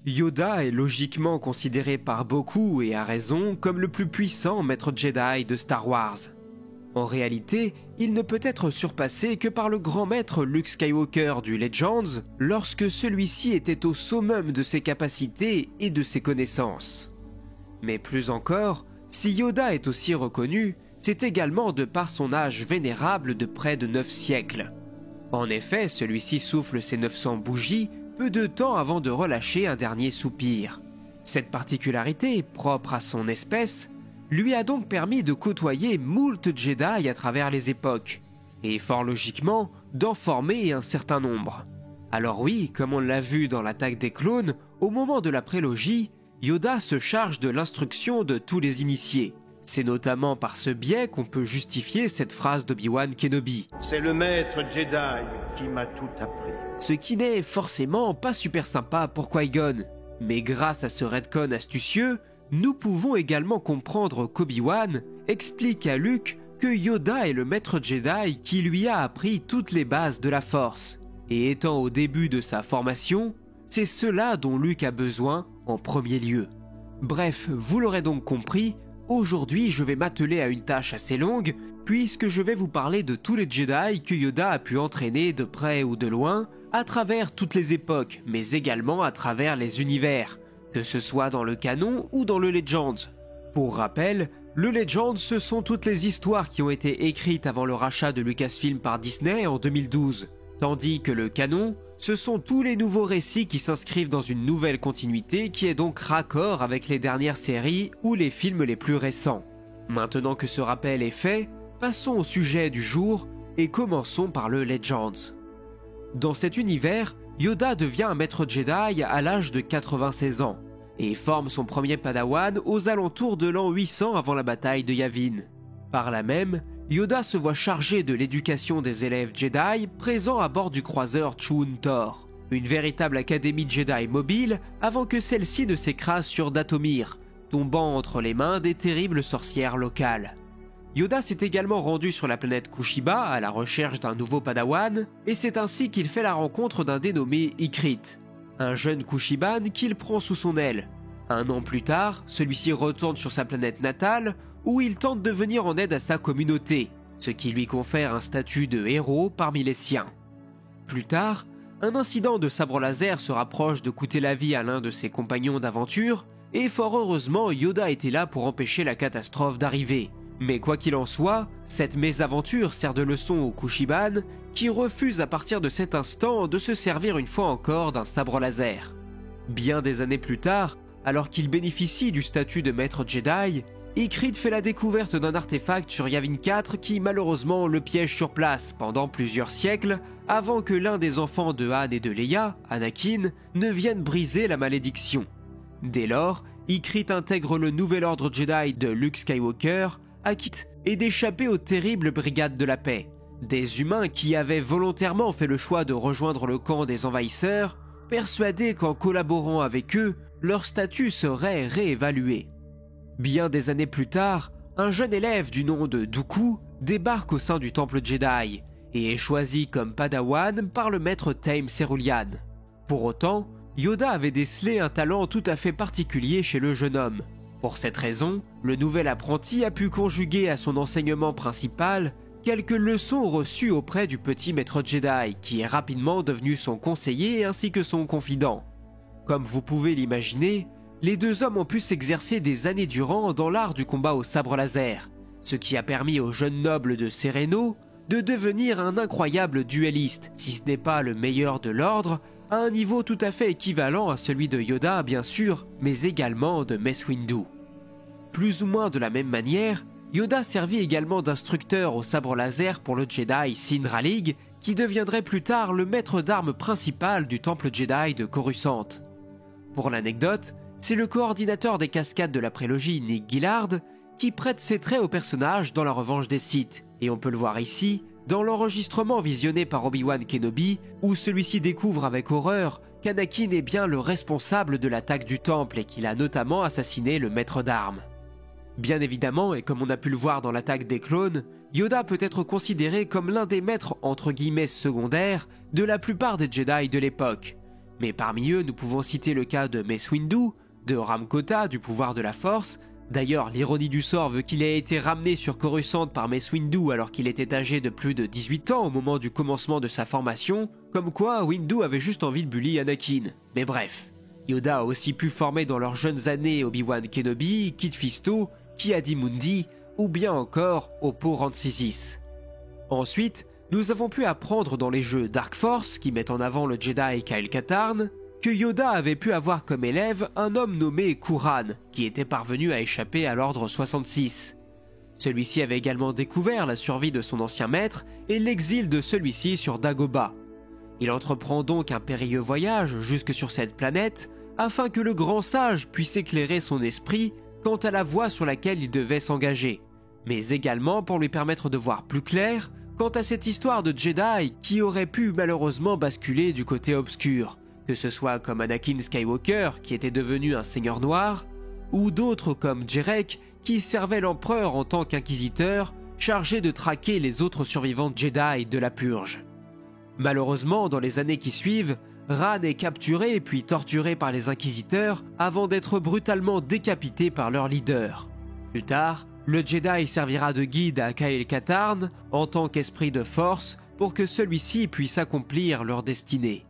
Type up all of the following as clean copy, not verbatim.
Yoda est logiquement considéré par beaucoup, et à raison, comme le plus puissant maître Jedi de Star Wars. En réalité, il ne peut être surpassé que par le grand maître Luke Skywalker du Legends, lorsque celui-ci était au summum de ses capacités et de ses connaissances. Mais plus encore, si Yoda est aussi reconnu, c'est également de par son âge vénérable de près de 9 siècles. En effet, celui-ci souffle ses 900 bougies peu de temps avant de relâcher un dernier soupir. Cette particularité, propre à son espèce, lui a donc permis de côtoyer moult Jedi à travers les époques, et fort logiquement, d'en former un certain nombre. Alors oui, comme on l'a vu dans l'attaque des clones, au moment de la prélogie, Yoda se charge de l'instruction de tous les initiés. C'est notamment par ce biais qu'on peut justifier cette phrase d'Obi-Wan Kenobi. C'est le maître Jedi qui m'a tout appris. Ce qui n'est forcément pas super sympa pour Qui-Gon. Mais grâce à ce retcon astucieux, nous pouvons également comprendre qu'Obi-Wan explique à Luke que Yoda est le maître Jedi qui lui a appris toutes les bases de la Force. Et étant au début de sa formation, c'est cela dont Luke a besoin en premier lieu. Bref, vous l'aurez donc compris, aujourd'hui je vais m'atteler à une tâche assez longue, puisque je vais vous parler de tous les Jedi que Yoda a pu entraîner de près ou de loin, à travers toutes les époques, mais également à travers les univers, que ce soit dans le canon ou dans le Legends. Pour rappel, le Legends, ce sont toutes les histoires qui ont été écrites avant le rachat de Lucasfilm par Disney en 2012, tandis que le canon, ce sont tous les nouveaux récits qui s'inscrivent dans une nouvelle continuité qui est donc raccord avec les dernières séries ou les films les plus récents. Maintenant que ce rappel est fait, passons au sujet du jour et commençons par le Legends. Dans cet univers, Yoda devient un maître Jedi à l'âge de 96 ans et forme son premier padawan aux alentours de l'an 800 avant la bataille de Yavin. Par là même, Yoda se voit chargé de l'éducation des élèves Jedi présents à bord du croiseur Chun Tor, une véritable académie Jedi mobile avant que celle-ci ne s'écrase sur Dathomir, tombant entre les mains des terribles sorcières locales. Yoda s'est également rendu sur la planète Kushiba à la recherche d'un nouveau padawan, et c'est ainsi qu'il fait la rencontre d'un dénommé Ikrit, un jeune Kushiban qu'il prend sous son aile. Un an plus tard, celui-ci retourne sur sa planète natale, où il tente de venir en aide à sa communauté, ce qui lui confère un statut de héros parmi les siens. Plus tard, un incident de sabre laser se rapproche de coûter la vie à l'un de ses compagnons d'aventure, et fort heureusement Yoda était là pour empêcher la catastrophe d'arriver. Mais quoi qu'il en soit, cette mésaventure sert de leçon au Kushiban, qui refuse à partir de cet instant de se servir une fois encore d'un sabre laser. Bien des années plus tard, alors qu'il bénéficie du statut de maître Jedi, Ikrit fait la découverte d'un artefact sur Yavin 4 qui malheureusement le piège sur place pendant plusieurs siècles avant que l'un des enfants de Han et de Leia, Anakin, ne vienne briser la malédiction. Dès lors, Ikrit intègre le nouvel ordre Jedi de Luke Skywalker, acquitte et d'échapper aux terribles brigades de la paix, des humains qui avaient volontairement fait le choix de rejoindre le camp des envahisseurs, persuadés qu'en collaborant avec eux, leur statut serait réévalué. Bien des années plus tard, un jeune élève du nom de Dooku débarque au sein du temple Jedi et est choisi comme padawan par le maître Taim Cerulean. Pour autant, Yoda avait décelé un talent tout à fait particulier chez le jeune homme. Pour cette raison, le nouvel apprenti a pu conjuguer à son enseignement principal quelques leçons reçues auprès du petit maître Jedi, qui est rapidement devenu son conseiller ainsi que son confident. Comme vous pouvez l'imaginer, les deux hommes ont pu s'exercer des années durant dans l'art du combat au sabre laser, ce qui a permis au jeune noble de Sereno de devenir un incroyable duelliste, si ce n'est pas le meilleur de l'ordre, à un niveau tout à fait équivalent à celui de Yoda bien sûr, mais également de Mace Windu. Plus ou moins de la même manière, Yoda servit également d'instructeur au sabre laser pour le Jedi Sindralig, qui deviendrait plus tard le maître d'armes principal du temple Jedi de Coruscant. Pour l'anecdote, c'est le coordinateur des cascades de la prélogie Nick Gillard qui prête ses traits au personnage dans La Revanche des Sith, et on peut le voir ici, dans l'enregistrement visionné par Obi-Wan Kenobi, où celui-ci découvre avec horreur qu'Anakin est bien le responsable de l'attaque du temple et qu'il a notamment assassiné le maître d'armes. Bien évidemment, et comme on a pu le voir dans l'attaque des clones, Yoda peut être considéré comme l'un des maîtres entre guillemets secondaires de la plupart des Jedi de l'époque. Mais parmi eux, nous pouvons citer le cas de Mace Windu, de Ramkota du pouvoir de la Force. D'ailleurs, l'ironie du sort veut qu'il ait été ramené sur Coruscant par Mace Windu alors qu'il était âgé de plus de 18 ans au moment du commencement de sa formation, comme quoi Windu avait juste envie de bully Anakin. Mais bref, Yoda a aussi pu former dans leurs jeunes années Obi-Wan Kenobi, Kit Fisto, Ki-Adi-Mundi ou bien encore Oppo Rancisis. Ensuite, nous avons pu apprendre dans les jeux Dark Force, qui mettent en avant le Jedi Kyle Katarn, que Yoda avait pu avoir comme élève un homme nommé Kuran, qui était parvenu à échapper à l'ordre 66. Celui-ci avait également découvert la survie de son ancien maître et l'exil de celui-ci sur Dagobah. Il entreprend donc un périlleux voyage jusque sur cette planète, afin que le grand sage puisse éclairer son esprit quant à la voie sur laquelle il devait s'engager, mais également pour lui permettre de voir plus clair quant à cette histoire de Jedi qui aurait pu malheureusement basculer du côté obscur, que ce soit comme Anakin Skywalker qui était devenu un seigneur noir, ou d'autres comme Jerek qui servait l'empereur en tant qu'inquisiteur chargé de traquer les autres survivants Jedi de la purge. Malheureusement, dans les années qui suivent, Ran est capturé puis torturé par les inquisiteurs avant d'être brutalement décapité par leur leader. Plus tard, le Jedi servira de guide à Kyle Katarn en tant qu'esprit de force pour que celui-ci puisse accomplir leur destinée.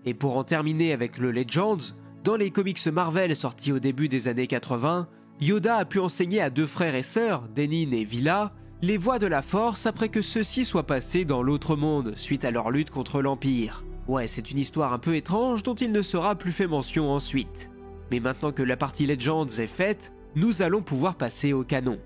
Et pour en terminer avec le Legends, dans les comics Marvel sortis au début des années 80, Yoda a pu enseigner à deux frères et sœurs, Denin et Vila, les voies de la Force après que ceux-ci soient passés dans l'autre monde suite à leur lutte contre l'Empire. Ouais, c'est une histoire un peu étrange dont il ne sera plus fait mention ensuite. Mais maintenant que la partie Legends est faite, nous allons pouvoir passer au canon.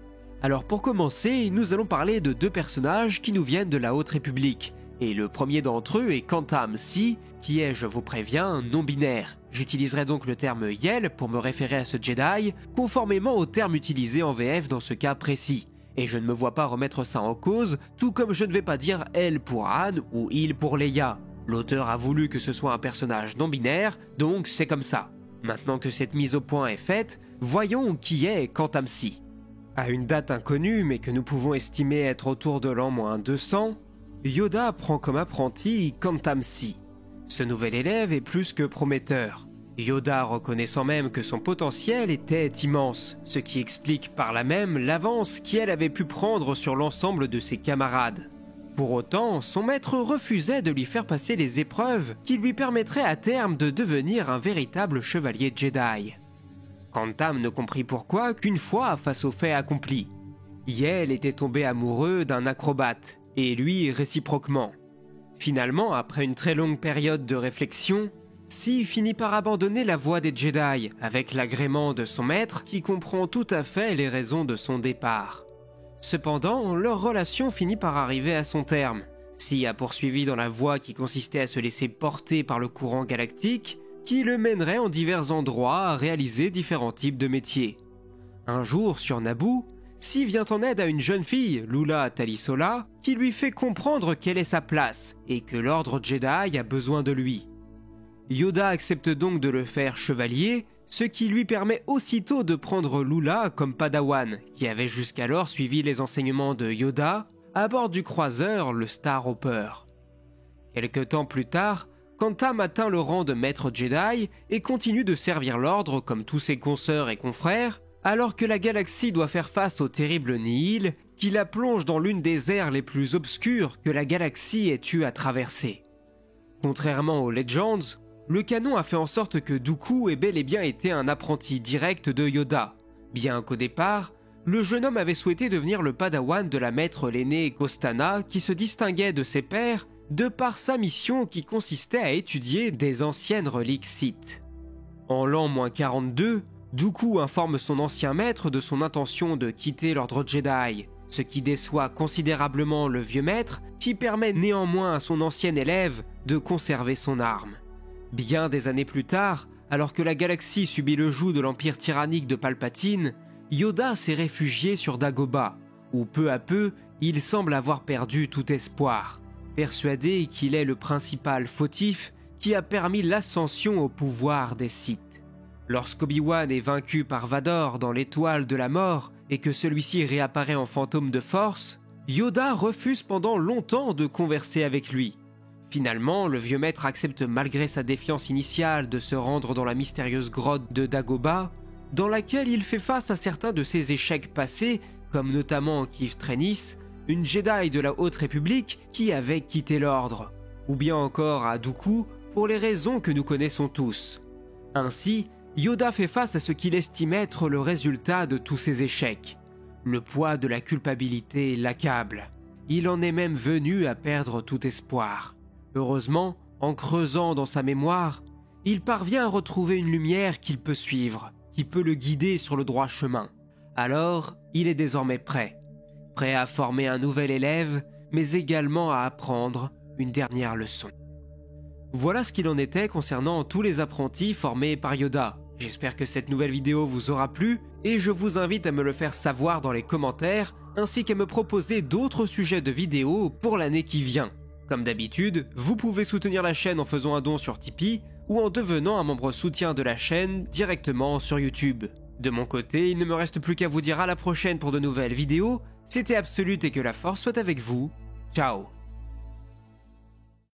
Alors pour commencer, nous allons parler de deux personnages qui nous viennent de la Haute République. Et le premier d'entre eux est Kantam Si, qui est, je vous préviens, non-binaire. J'utiliserai donc le terme Yel pour me référer à ce Jedi, conformément au terme utilisé en VF dans ce cas précis. Et je ne me vois pas remettre ça en cause, tout comme je ne vais pas dire elle pour Han ou il pour Leia. L'auteur a voulu que ce soit un personnage non-binaire, donc c'est comme ça. Maintenant que cette mise au point est faite, voyons qui est Kantam Si. À une date inconnue, mais que nous pouvons estimer être autour de l'an -200, Yoda prend comme apprenti Kantam Si. Ce nouvel élève est plus que prometteur. Yoda reconnaissant même que son potentiel était immense, ce qui explique par là même l'avance qu'elle avait pu prendre sur l'ensemble de ses camarades. Pour autant, son maître refusait de lui faire passer les épreuves qui lui permettraient à terme de devenir un véritable chevalier Jedi. Kantam ne comprit pourquoi qu'une fois face au fait accompli. Yel était tombé amoureux d'un acrobate, et lui réciproquement. Finalement, après une très longue période de réflexion, Si finit par abandonner la voie des Jedi avec l'agrément de son maître qui comprend tout à fait les raisons de son départ. Cependant, leur relation finit par arriver à son terme. Si a poursuivi dans la voie qui consistait à se laisser porter par le courant galactique, qui le mènerait en divers endroits à réaliser différents types de métiers. Un jour, sur Naboo, Si vient en aide à une jeune fille, Lula Talisola, qui lui fait comprendre quelle est sa place et que l'ordre Jedi a besoin de lui. Yoda accepte donc de le faire chevalier, ce qui lui permet aussitôt de prendre Lula comme padawan, qui avait jusqu'alors suivi les enseignements de Yoda à bord du croiseur le Star Hopper. Quelque temps plus tard, Kantam atteint le rang de maître Jedi et continue de servir l'ordre comme tous ses consoeurs et confrères, alors que la galaxie doit faire face au terrible Nihil qui la plonge dans l'une des ères les plus obscures que la galaxie ait eu à traverser. Contrairement aux Legends, le canon a fait en sorte que Dooku ait bel et bien été un apprenti direct de Yoda, bien qu'au départ, le jeune homme avait souhaité devenir le padawan de la maître l'aînée Kostana qui se distinguait de ses pairs de par sa mission qui consistait à étudier des anciennes reliques Sith. En l'an -42, Dooku informe son ancien maître de son intention de quitter l'ordre Jedi, ce qui déçoit considérablement le vieux maître qui permet néanmoins à son ancien élève de conserver son arme. Bien des années plus tard, alors que la galaxie subit le joug de l'empire tyrannique de Palpatine, Yoda s'est réfugié sur Dagobah, où peu à peu, il semble avoir perdu tout espoir, persuadé qu'il est le principal fautif qui a permis l'ascension au pouvoir des Sith. Lorsqu'Obi-Wan est vaincu par Vador dans l'étoile de la mort et que celui-ci réapparaît en fantôme de force, Yoda refuse pendant longtemps de converser avec lui. Finalement, le vieux maître accepte malgré sa défiance initiale de se rendre dans la mystérieuse grotte de Dagobah, dans laquelle il fait face à certains de ses échecs passés, comme notamment Keeve Trennis, une Jedi de la Haute République qui avait quitté l'ordre, ou bien encore à Dooku pour les raisons que nous connaissons tous. Ainsi, Yoda fait face à ce qu'il estime être le résultat de tous ses échecs. Le poids de la culpabilité l'accable. Il en est même venu à perdre tout espoir. Heureusement, en creusant dans sa mémoire, il parvient à retrouver une lumière qu'il peut suivre, qui peut le guider sur le droit chemin. Alors, il est désormais prêt à former un nouvel élève, mais également à apprendre une dernière leçon. Voilà ce qu'il en était concernant tous les apprentis formés par Yoda. J'espère que cette nouvelle vidéo vous aura plu, et je vous invite à me le faire savoir dans les commentaires, ainsi qu'à me proposer d'autres sujets de vidéos pour l'année qui vient. Comme d'habitude, vous pouvez soutenir la chaîne en faisant un don sur Tipeee ou en devenant un membre soutien de la chaîne directement sur YouTube. De mon côté, il ne me reste plus qu'à vous dire à la prochaine pour de nouvelles vidéos. C'était Absolute et que la force soit avec vous. Ciao.